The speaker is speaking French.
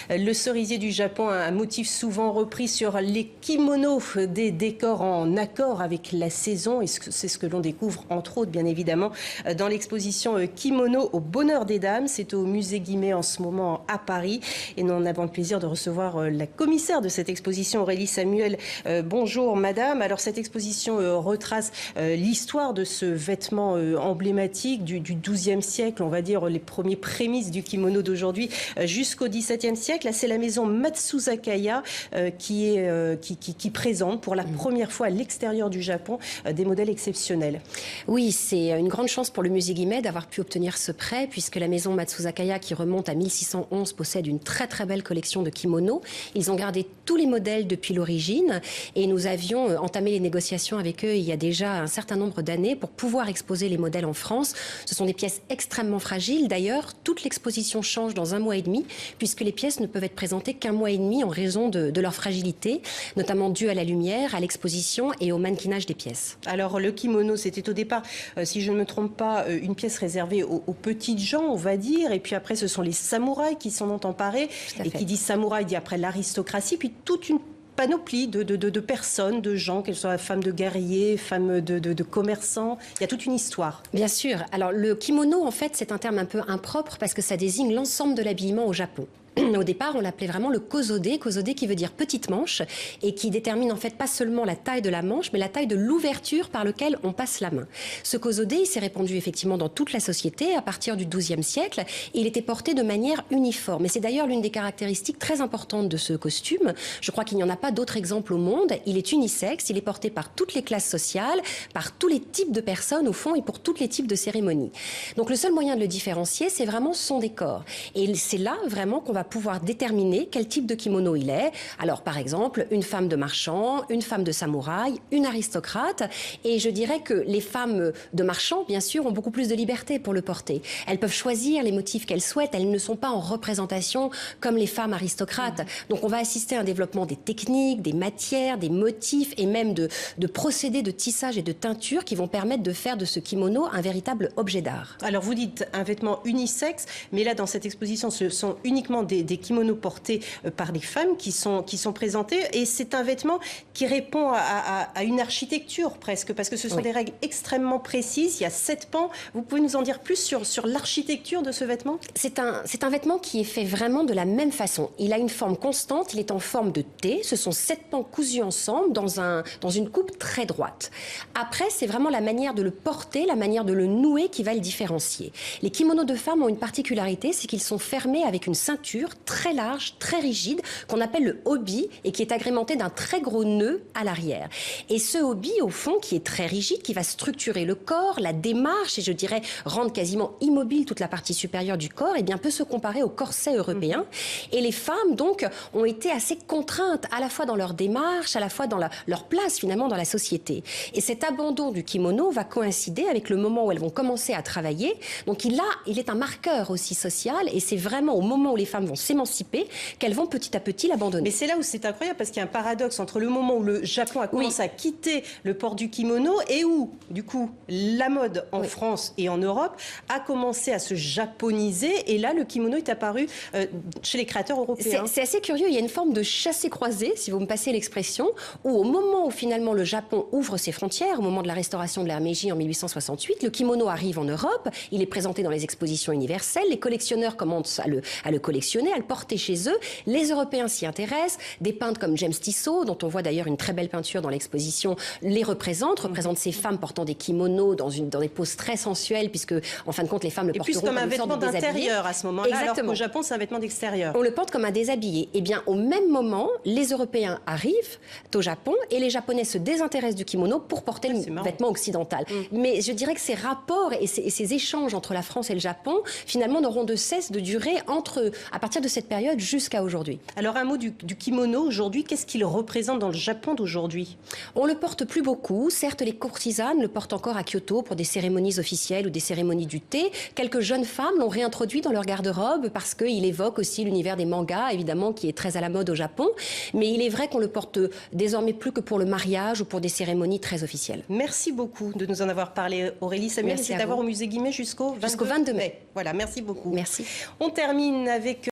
Le cerisier du Japon, un motif souvent repris sur les kimonos, des décors en accord avec la saison. Et c'est ce que l'on découvre, entre autres, bien évidemment, dans l'exposition Kimono au Bonheur des Dames. C'est au musée Guimet en ce moment à Paris. Et nous en avons le plaisir de recevoir la commissaire de cette exposition, Aurélie Samuel. Bonjour, madame. Alors, cette exposition retrace l'histoire de ce vêtement emblématique du XIIe siècle, on va dire les premiers prémices du kimono d'aujourd'hui, jusqu'au XVIIe siècle. Là, c'est la maison Matsuzakaya qui présente pour la première fois à l'extérieur du Japon des modèles exceptionnels. Oui, c'est une grande chance pour le musée Guimet d'avoir pu obtenir ce prêt, puisque la maison Matsuzakaya, qui remonte à 1611, possède une très très belle collection de kimonos. Ils ont gardé tous les modèles depuis l'origine et nous avions entamé les négociations avec eux il y a déjà un certain nombre d'années pour pouvoir exposer les modèles en France. Ce sont des pièces extrêmement fragiles. D'ailleurs, toute l'exposition change dans 1 mois et demi, puisque les pièces ne peuvent être présentées qu'1 mois et demi en raison de leur fragilité, notamment due à la lumière, à l'exposition et au mannequinage des pièces. Alors le kimono, c'était au départ, si je ne me trompe pas, une pièce réservée aux petites gens, on va dire, et puis après ce sont les samouraïs qui s'en ont emparés, et qui dit samouraï dit après l'aristocratie, puis toute une panoplie de personnes, de gens, qu'elles soient femmes de guerriers, femmes de commerçants. Il y a toute une histoire. Bien sûr. Alors le kimono, en fait, c'est un terme un peu impropre parce que ça désigne l'ensemble de l'habillement au Japon. Au départ, on l'appelait vraiment le kozode, kozode qui veut dire petite manche et qui détermine en fait pas seulement la taille de la manche, mais la taille de l'ouverture par laquelle on passe la main. Ce kozode, il s'est répandu effectivement dans toute la société à partir du XIIe siècle et il était porté de manière uniforme. Et c'est d'ailleurs l'une des caractéristiques très importantes de ce costume. Je crois qu'il n'y en a pas d'autres exemples au monde. Il est unisexe, il est porté par toutes les classes sociales, par tous les types de personnes au fond et pour tous les types de cérémonies. Donc le seul moyen de le différencier, c'est vraiment son décor. Et c'est là vraiment qu'on va pouvoir déterminer quel type de kimono il est. Alors par exemple, une femme de marchand, une femme de samouraï, une aristocrate. Et je dirais que les femmes de marchand, bien sûr, ont beaucoup plus de liberté pour le porter. Elles peuvent choisir les motifs qu'elles souhaitent. Elles ne sont pas en représentation comme les femmes aristocrates. Donc on va assister à un développement des techniques, des matières, des motifs et même de procédés de tissage et de teinture qui vont permettre de faire de ce kimono un véritable objet d'art. Alors vous dites un vêtement unisexe, mais là dans cette exposition, ce sont uniquement des kimonos portés par des femmes qui sont présentées, et c'est un vêtement qui répond à une architecture presque, parce que ce sont des règles extrêmement précises. Il y a 7 pans. Vous pouvez nous en dire plus sur l'architecture de ce vêtement? C'est un vêtement qui est fait vraiment de la même façon. Il a une forme constante, il est en forme de T. Ce sont 7 pans cousus ensemble dans une coupe très droite. Après, c'est vraiment la manière de le porter, la manière de le nouer qui va le différencier. Les kimonos de femmes ont une particularité, c'est qu'ils sont fermés avec une ceinture très large, très rigide, qu'on appelle le obi et qui est agrémenté d'un très gros nœud à l'arrière. Et ce obi, au fond, qui est très rigide, qui va structurer le corps, la démarche et je dirais rendre quasiment immobile toute la partie supérieure du corps, et bien peut se comparer au corset européen. Et les femmes, donc, ont été assez contraintes à la fois dans leur démarche, à la fois dans leur place finalement dans la société. Et cet abandon du kimono va coïncider avec le moment où elles vont commencer à travailler. Donc il est un marqueur aussi social et c'est vraiment au moment où les femmes vont s'émanciper qu'elles vont petit à petit l'abandonner. Mais c'est là où c'est incroyable, parce qu'il y a un paradoxe entre le moment où le Japon a commencé à quitter le port du kimono et où, du coup, la mode en France et en Europe a commencé à se japoniser. Et là, le kimono est apparu chez les créateurs européens. C'est assez curieux. Il y a une forme de chassé-croisé, si vous me passez l'expression, où au moment où finalement le Japon ouvre ses frontières, au moment de la restauration de l'ère Meiji en 1868, le kimono arrive en Europe. Il est présenté dans les expositions universelles. Les collectionneurs commencent à le collectionner, à le porter chez eux. Les Européens s'y intéressent. Des peintres comme James Tissot, dont on voit d'ailleurs une très belle peinture dans l'exposition, les représentent ces femmes portant des kimonos dans des poses très sensuelles, puisque en fin de compte les femmes le porteront comme un une sorte vêtement de déshabillé. d'intérieur à ce moment-là, alors qu'au Exactement. Japon c'est un vêtement d'extérieur. On le porte comme un déshabillé. Et bien au même moment, les Européens arrivent au Japon et les Japonais se désintéressent du kimono pour porter le vêtement occidental. Mais je dirais que ces rapports et ces échanges entre la France et le Japon, finalement, n'auront de cesse de durer à partir de cette période jusqu'à aujourd'hui. Alors un mot du kimono aujourd'hui, qu'est-ce qu'il représente dans le Japon d'aujourd'hui? On le porte plus beaucoup. Certes, les courtisanes le portent encore à Kyoto pour des cérémonies officielles ou des cérémonies du thé. Quelques jeunes femmes l'ont réintroduit dans leur garde-robe parce qu'il évoque aussi l'univers des mangas, évidemment, qui est très à la mode au Japon. Mais il est vrai qu'on le porte désormais plus que pour le mariage ou pour des cérémonies très officielles. Merci beaucoup de nous en avoir parlé, Aurélie Samuel. C'est à voir au musée Guimet jusqu'au 22 mai. Voilà, merci beaucoup. Merci. On termine avec